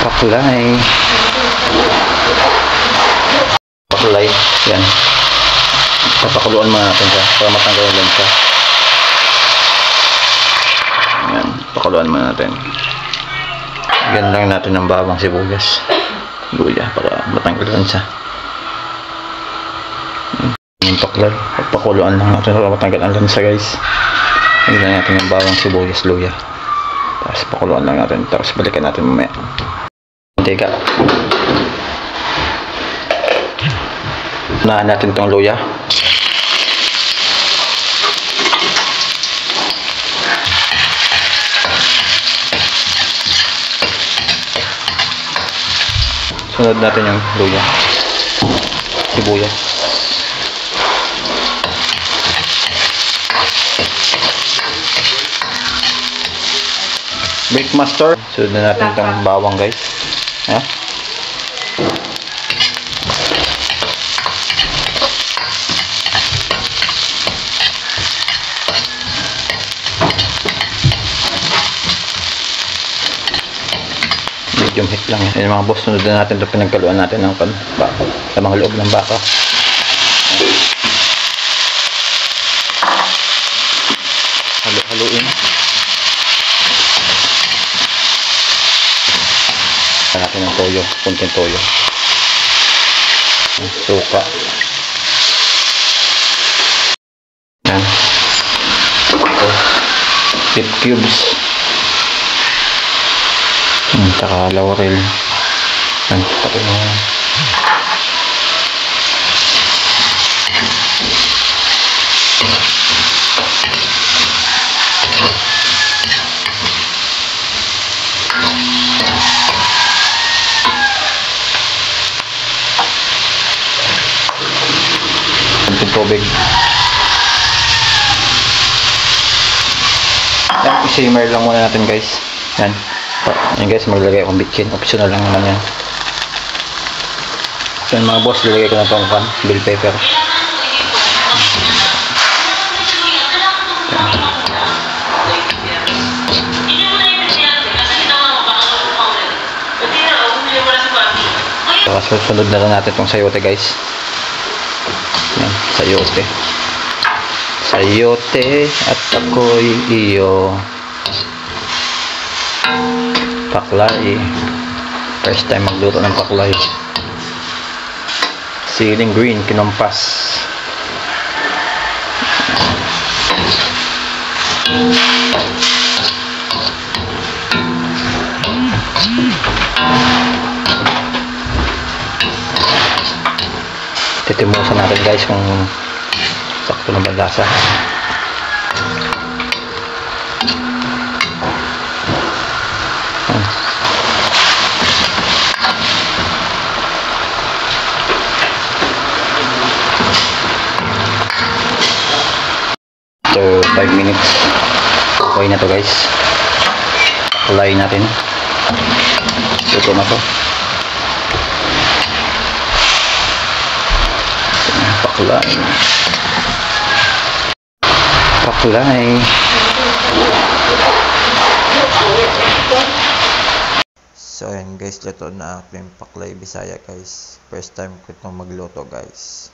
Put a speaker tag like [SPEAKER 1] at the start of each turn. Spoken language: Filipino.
[SPEAKER 1] Pakulay. Pakulay. Yan. Papakuluan muna natin siya para matanggal yung lansa. Yan. Pakuluan muna natin. Yan lang natin ng bawang sibuyas. Luya para matanggal yung lansa. Yung paklay. Pakuluan lang natin para matanggal ang lansa, guys. Yan lang natin yung bawang sibuyas, luya. Tapos pakuluan lang natin. Tapos balikan natin mamaya. Mantika. Unahan natin itong luya. Sunod natin yung luya. Sibuyas. Breakmaster. Sunod na natin itong bawang, guys. Ha? Medium heat lang yan. Yung mga boss, sunod na natin ito pinagkaluan natin ng baka. Sa mga loob ng baka. Halo-haluin. Natin ng toyo, kunting toyo, suka, yan, pit cubes, saka laurel, yan, pati mo tubig. Yan, i-simmer lang muna natin, guys. Yan. Yan, guys, maglagay akong bitchin. Optional lang naman yan. So, yan, mga boss, lalagay ko na itong bell pepper. So, sunod na lang natin itong sayote, guys. Yan, sayote. Sayote at ako'y iyo. Paklay. First time magluto ng paklay. Siling green, kinumpas. Titimusan natin, guys, kung sakto na ba lasa. So 5 minutes okay na to, guys. Pakulay natin. Luto na to. Pakulay. So ayan, guys, luto na aking paklay Bisaya, guys. First time ko itong magluto, guys.